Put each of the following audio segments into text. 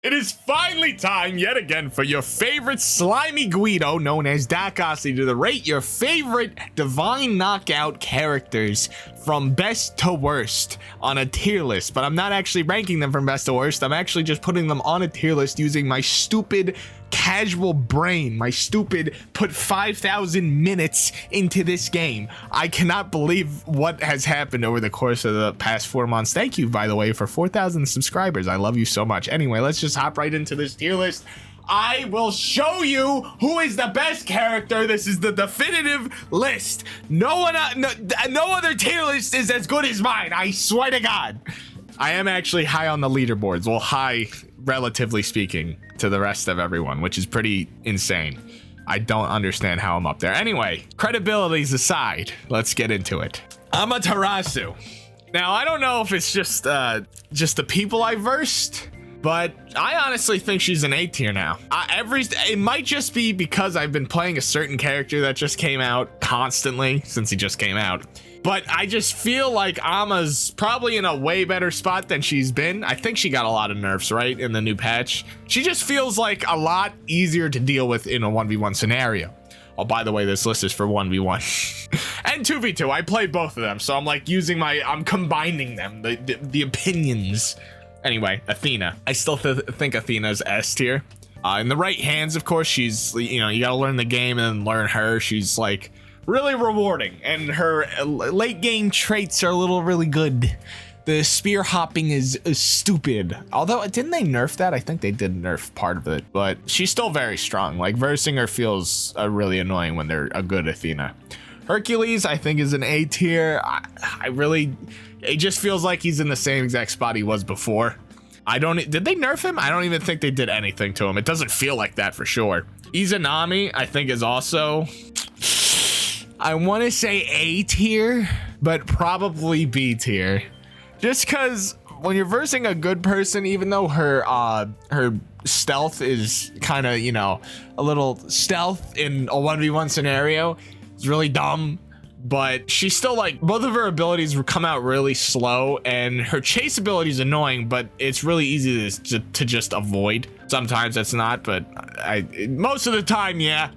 It is finally time yet again for your favorite slimy Guido, known as Dakocity, to rate your favorite divine knockout characters from best to worst on a tier list. But I'm not actually ranking them from best to worst. I'm actually just putting them on a tier list using my stupid casual brain, my stupid put 5,000 minutes into this game. I cannot believe what has happened over the course of the past 4 months. Thank you, by the way, for 4,000 subscribers. I love you so much. Anyway, let's just hop right into this tier list. I will show you who is the best character. This is the definitive list. No other tier list is as good as mine. I swear to God. I am actually high on the leaderboards. Well, high, relatively speaking, to the rest of everyone, which is pretty insane. I don't understand how I'm up there. Anyway, credibilities aside, let's get into it. Amaterasu. Now, I don't know if it's just the people I versed, but I honestly think she's an A tier now. It might just be because I've been playing a certain character that just came out constantly since he just came out. But I just feel like Ama's probably in a way better spot than she's been. I think she got a lot of nerfs, right, in the new patch. She just feels like a lot easier to deal with in a 1v1 scenario. Oh, by the way, this list is for 1v1 and 2v2. I play both of them, so I'm like I'm combining them, the opinions. Anyway, Athena. I still think Athena's S tier. In the right hands, of course, she's, you gotta learn the game and learn her. She's like really rewarding, and her late game traits are really good. The spear hopping is stupid. Although, didn't they nerf that? I think they did nerf part of it, but she's still very strong. Like, versing her feels really annoying when they're a good Athena. Hercules, I think, is an A tier. It just feels like he's in the same exact spot he was before. Did they nerf him? I don't even think they did anything to him. It doesn't feel like that for sure. Izanami, I think, is also, I want to say A tier, but probably B tier. Just because when you're versing a good person, even though her stealth is kind of, a little stealth in a 1v1 scenario, it's really dumb. But she's still like, both of her abilities come out really slow, and her chase ability is annoying, but it's really easy to just avoid. Sometimes it's not, but most of the time, yeah.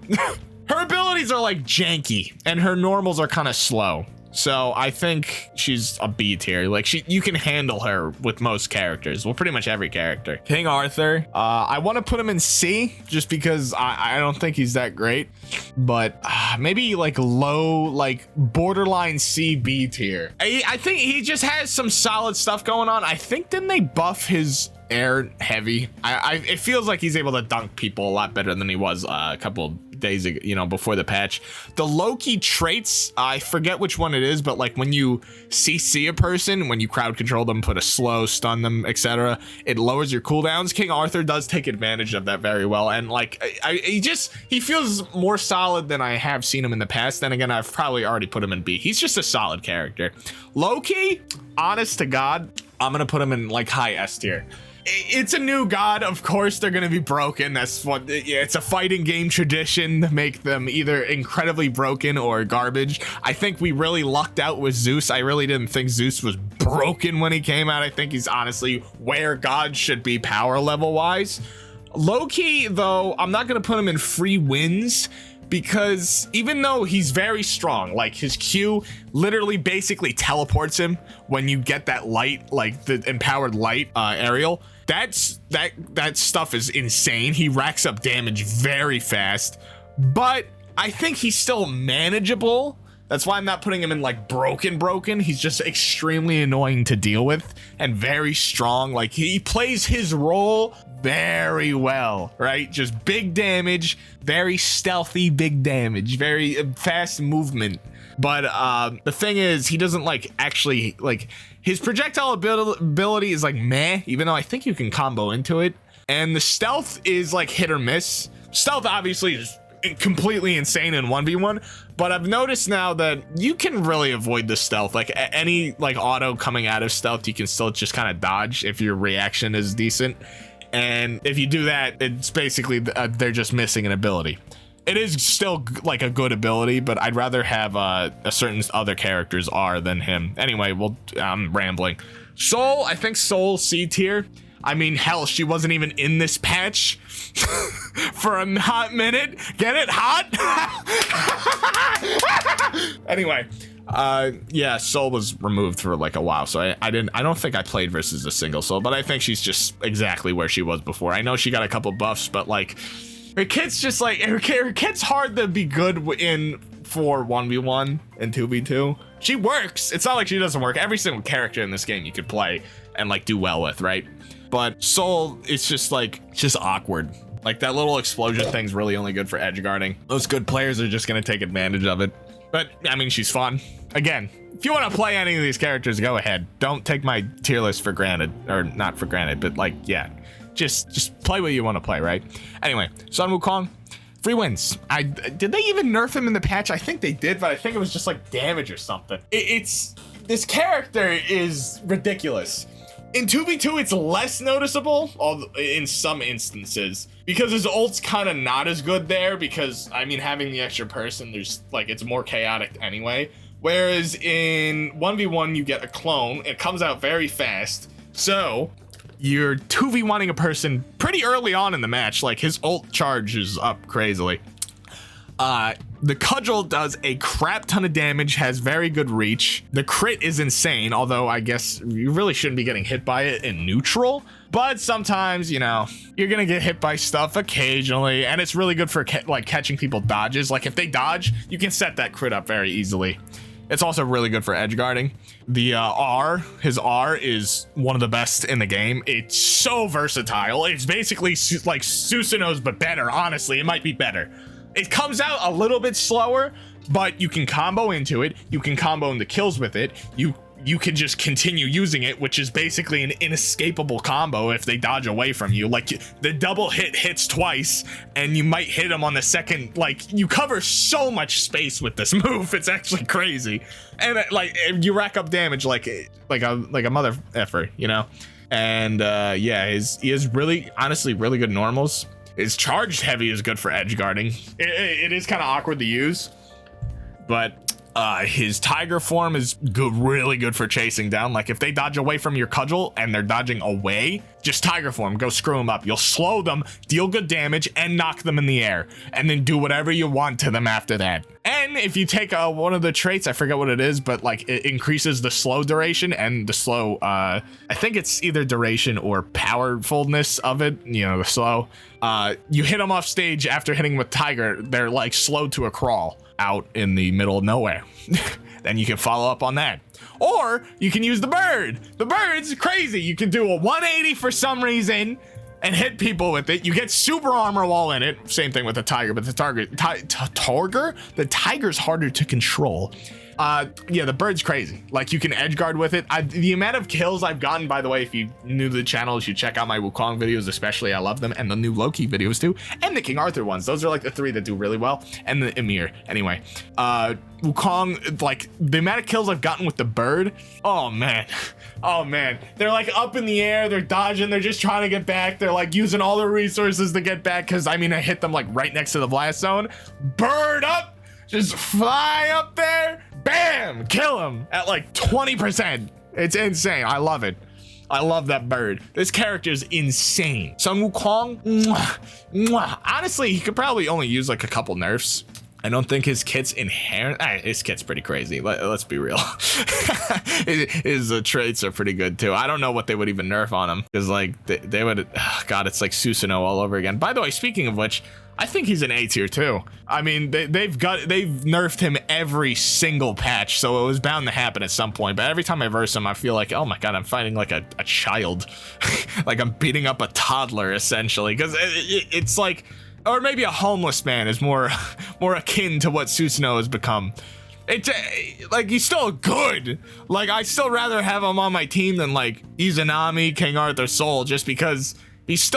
Her abilities are like janky, and her normals are kind of slow. So I think she's a B tier. Like, you can handle her with most characters. Well, pretty much every character. King Arthur, I want to put him in C just because I don't think he's that great. But maybe like low, like borderline C, B tier. I think he just has some solid stuff going on. I think, didn't they buff his air heavy? It feels like he's able to dunk people a lot better than he was a couple days ago, before the patch. The Loki traits, I forget which one it is, but like when you CC a person, when you crowd control them, put a slow, stun them, etc., it lowers your cooldowns. King Arthur does take advantage of that very well, and like he feels more solid than I have seen him in the past. Then again, I've probably already put him in B. He's just a solid character. Loki, honest to God, I'm gonna put him in like high S tier. It's a new god, of course they're gonna be broken. That's what, it's a fighting game tradition to make them either incredibly broken or garbage. I think we really lucked out with Zeus. I really didn't think Zeus was broken when he came out. I think he's honestly where gods should be power level wise. Loki, though, I'm not gonna put him in free wins, because even though he's very strong, like his Q literally basically teleports him when you get that light, like the empowered light aerial, that stuff is insane. He racks up damage very fast, but I think he's still manageable. That's why I'm not putting him in like broken. He's just extremely annoying to deal with and very strong. Like, he plays his role very well, right? Just big damage, very stealthy, big damage, very fast movement. But the thing is, he doesn't like actually, like, his projectile ability is like meh, even though I think you can combo into it. And the stealth is like hit or miss. Stealth obviously is completely insane in 1v1, but I've noticed now that you can really avoid the stealth. Like, any like auto coming out of stealth, you can still just kind of dodge if your reaction is decent. And if you do that, it's basically they're just missing an ability. It is still like a good ability, but I'd rather have a certain other characters are than him. Anyway, I'm rambling. Soul, I think Soul C tier. I mean, hell, she wasn't even in this patch for a hot minute. Get it? Hot? Anyway, yeah, Soul was removed for like a while, so I don't think I played versus a single Soul, but I think she's just exactly where she was before. I know she got a couple buffs, but like her kit's just like her kit's hard to be good in for 1v1 and 2v2. She works. It's not like she doesn't work. Every single character in this game you could play and like do well with, right? But Soul, it's just like just awkward. Like that little explosion thing's really only good for edge guarding. Those good players are just gonna take advantage of it. But I mean, she's fun. Again, if you want to play any of these characters, go ahead. Don't take my tier list for granted, or not for granted, but like, yeah, just play what you want to play, right? Anyway, Sun Wukong, free wins. Did they even nerf him in the patch? I think they did, but I think it was just like damage or something. This character is ridiculous. In 2v2, it's less noticeable in some instances because his ult's kind of not as good there because, I mean, having the extra person, there's like, it's more chaotic anyway. Whereas in 1v1, you get a clone. It comes out very fast. So you're 2v1ing a person pretty early on in the match. Like his ult charges up crazily. The cudgel does a crap ton of damage, has very good reach. The crit is insane, although I guess you really shouldn't be getting hit by it in neutral. But sometimes, you know, you're gonna get hit by stuff occasionally, and it's really good for like catching people dodges. Like if they dodge, you can set that crit up very easily. It's also really good for edge guarding. The his R is one of the best in the game. It's so versatile. It's basically like Susano's, but better. Honestly, it might be better. It comes out a little bit slower, but you can combo into it. You can combo into kills with it. You can just continue using it, which is basically an inescapable combo if they dodge away from you. Like the double hits twice, and you might hit them on the second. Like you cover so much space with this move. It's actually crazy, and like you rack up damage like a mother effer, you know. And yeah, he has really, honestly, really good normals. His charged heavy is good for edge guarding. It is kind of awkward to use, but his tiger form is good, really good for chasing down. Like if they dodge away from your cudgel and they're dodging away, just tiger form, go screw them up. You'll slow them, deal good damage, and knock them in the air, and then do whatever you want to them after that. And if you take one of the traits, I forget what it is, but like it increases the slow duration and the slow, I think it's either duration or powerfulness of it, you know, the slow. You hit them off stage after hitting with tiger, they're like slowed to a crawl out in the middle of nowhere. Then you can follow up on that. Or you can use the bird. The bird's crazy. You can do a 180 for some reason and hit people with it. You get super armor while in it. Same thing with the tiger, but the tiger's harder to control. Yeah, the bird's crazy. Like you can edge guard with it. The amount of kills I've gotten, by the way, if you're new to the channel, you should check out my Wukong videos, especially. I love them, and the new Loki videos too, and the King Arthur ones. Those are like the three that do really well, and the Ymir. Anyway, Wukong, like the amount of kills I've gotten with the bird, oh man, they're like up in the air, they're dodging, they're just trying to get back, they're like using all their resources to get back, because I mean I hit them like right next to the blast zone. Bird up, just fly up there, bam, kill him at like 20%. It's insane. I love it. I love that bird. This character is insane. Sun Wukong, mwah, mwah. Honestly, he could probably only use like a couple nerfs. I don't think his kit's inherent. His kit's pretty crazy. Let's be real. His traits are pretty good too. I don't know what they would even nerf on him, because like they would. Oh God, it's like Susano all over again. By the way, speaking of which, I think he's an A tier too. I mean, they've nerfed him every single patch, so it was bound to happen at some point. But every time I verse him, I feel like, oh my God, I'm fighting like a child, like I'm beating up a toddler essentially, because it's like. Or maybe a homeless man is more akin to what Susano has become. It's like he's still good. Like I'd still rather have him on my team than like Izanami, King Arthur, Soul, just because his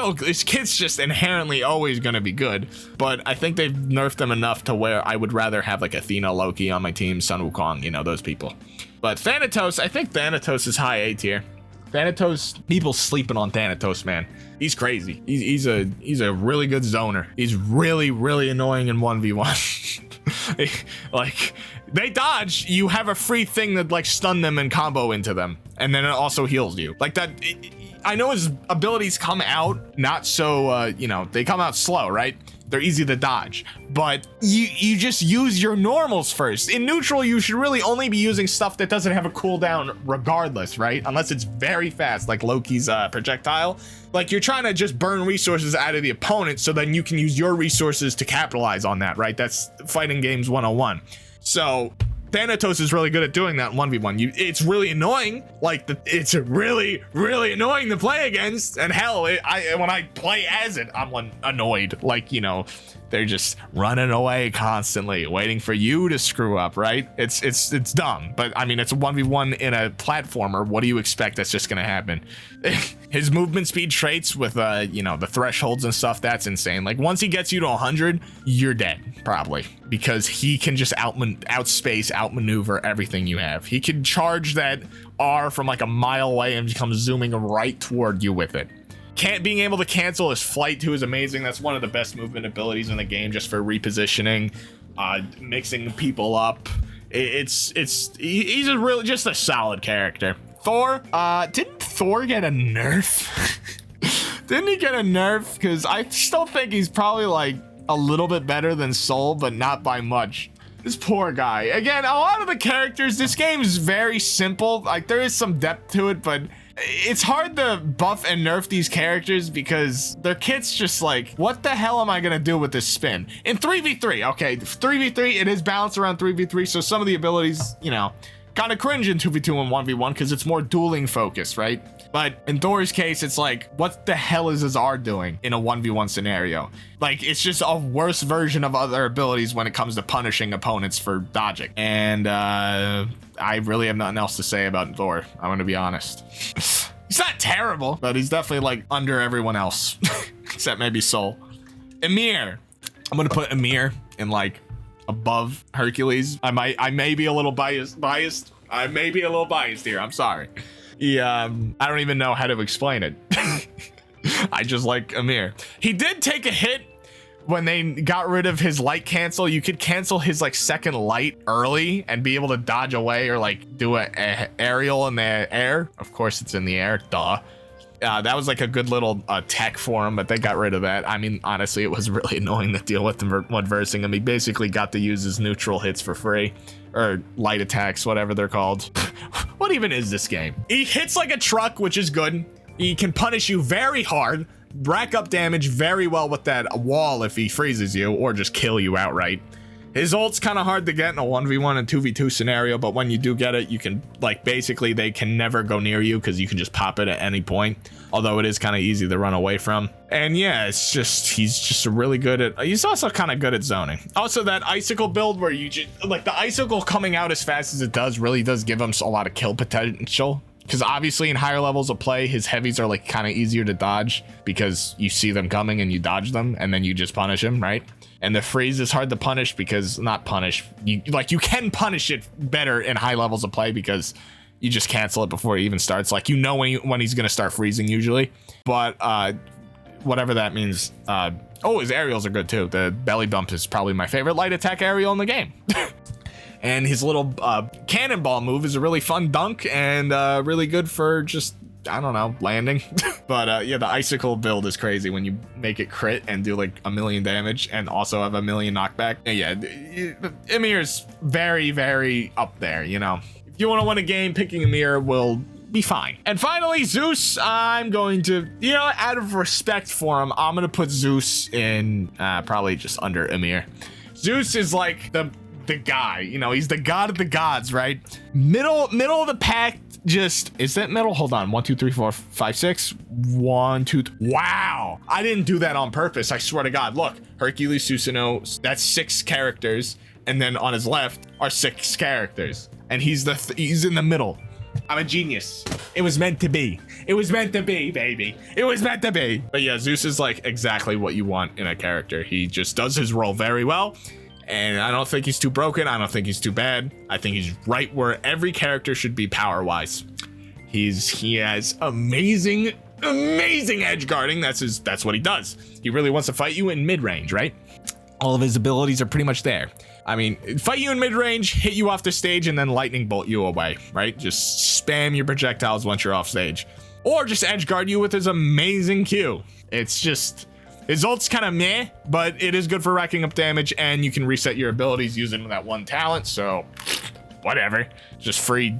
kid's just inherently always gonna be good. But I think they've nerfed him enough to where I would rather have like Athena, Loki on my team, Sun Wukong, you know, those people. But Thanatos, I think Thanatos is high A tier. Thanatos, people sleeping on Thanatos, man. He's crazy. He's a really good zoner. He's really, really annoying in 1v1. Like, they dodge, you have a free thing that like stun them and combo into them. And then it also heals you. Like that, I know his abilities come out not so, you know, they come out slow, right? They're easy to dodge, but you just use your normals first. In neutral, you should really only be using stuff that doesn't have a cooldown regardless, right? Unless it's very fast, like Loki's projectile. Like, you're trying to just burn resources out of the opponent so then you can use your resources to capitalize on that, right? That's fighting games 101. So Thanatos is really good at doing that in 1v1. It's really annoying. Like, it's really, really annoying to play against. And hell, when I play as it, I'm annoyed. Like, you know, they're just running away constantly, waiting for you to screw up, right? It's dumb. But I mean, it's a 1v1 in a platformer. What do you expect that's just gonna happen? His movement speed traits with, you know, the thresholds and stuff, that's insane. Like, once he gets you to 100, you're dead, probably. Because he can just outspace, outmaneuver everything you have. He can charge that R from like a mile away and come zooming right toward you with it. Being able to cancel his flight too is amazing. That's one of the best movement abilities in the game, just for repositioning, mixing people up. He's just a solid character. Thor, didn't Thor get a nerf? Didn't he get a nerf? Because I still think he's probably like a little bit better than Soul, but not by much. This poor guy. Again, a lot of the characters, this game is very simple. Like, there is some depth to it, but it's hard to buff and nerf these characters because their kit's just like, what the hell am I gonna do with this spin? In 3v3, okay, 3v3, it is balanced around 3v3, so some of the abilities, you know, kind of cringe in 2v2 and 1v1 because it's more dueling focused, right? But in Thor's case, it's like, what the hell is his R doing in a 1v1 scenario? Like, it's just a worse version of other abilities when it comes to punishing opponents for dodging. And I really have nothing else to say about Thor. I'm gonna be honest. He's not terrible, but he's definitely like under everyone else, except maybe Soul. Ymir. I'm gonna put Ymir in like above Hercules. I may be a little biased. I may be a little biased here. I'm sorry. Yeah, I don't even know how to explain it. I just like Ymir. He did take a hit when they got rid of his light cancel. You could cancel his like second light early and be able to dodge away or like do a aerial in the air. Of course, it's in the air. Duh. That was like a good little tech for him, but they got rid of that. I mean, honestly, it was really annoying to deal with him when versing him. He basically got to use his neutral hits for free. Or light attacks, whatever they're called. What even is this game? He hits like a truck, which is good. He can punish you very hard, rack up damage very well with that wall if he freezes you, or just kill you outright. His ult's kind of hard to get in a 1v1 and 2v2 scenario, but when you do get it, you can, like, basically they can never go near you because you can just pop it at any point. Although it is kind of easy to run away from. And yeah, it's just, he's just really good at, he's also kind of good at zoning. Also that icicle build where you just, like the icicle coming out as fast as it does really does give him a lot of kill potential. Because obviously in higher levels of play, his heavies are like kind of easier to dodge because you see them coming and you dodge them and then you just punish him, right? And the freeze is hard to punish because, not punish, you can punish it better in high levels of play because you just cancel it before it even starts. Like, you know when he's going to start freezing usually. But whatever that means. Oh, his aerials are good too. The belly bump is probably my favorite light attack aerial in the game. And his little cannonball move is a really fun dunk and really good for just, I don't know, landing. But yeah, the icicle build is crazy when you make it crit and do like 1,000,000 damage and also have 1,000,000 knockback. And yeah, Ymir's very, very up there, you know. If you want to win a game, picking Ymir will be fine. And finally, Zeus, I'm going to, you know, out of respect for him, I'm going to put Zeus in probably just under Ymir. Zeus is like the guy, you know, he's the god of the gods, right? Middle of the pack. Just, is that middle? Hold on. 1, 2, 3, 4, 5, 6. 1, 2. Wow. I didn't do that on purpose. I swear to God. Look, Hercules, Susano, that's 6 characters. And then on his left are 6 characters. And he's in the middle. I'm a genius. It was meant to be. It was meant to be, baby. It was meant to be. But yeah, Zeus is like exactly what you want in a character. He just does his role very well. And I don't think he's too broken. I don't think he's too bad. I think he's right where every character should be power-wise. He has amazing edge guarding. That's what he does. He really wants to fight you in mid-range, right? All of his abilities are pretty much there. I mean, fight you in mid-range, hit you off the stage, and then lightning bolt you away, right? Just spam your projectiles once you're off stage. or just edge guard you with his amazing Q. It's just, his ult's kind of meh, but it is good for racking up damage, and you can reset your abilities using that one talent, so whatever. Just free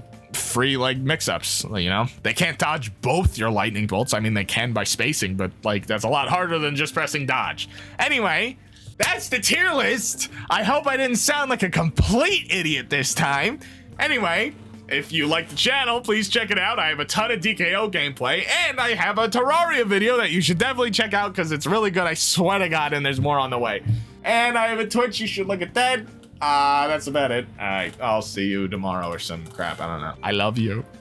like mix-ups, you know? They can't dodge both your lightning bolts. I mean, they can by spacing, but like that's a lot harder than just pressing dodge. Anyway, that's the tier list. I hope I didn't sound like a complete idiot this time. Anyway, if you like the channel, please check it out. I have a ton of DKO gameplay, and I have a Terraria video that you should definitely check out because it's really good. I swear to God, and there's more on the way. And I have a Twitch. You should look at that. That's about it. All right, I'll see you tomorrow or some crap. I don't know. I love you.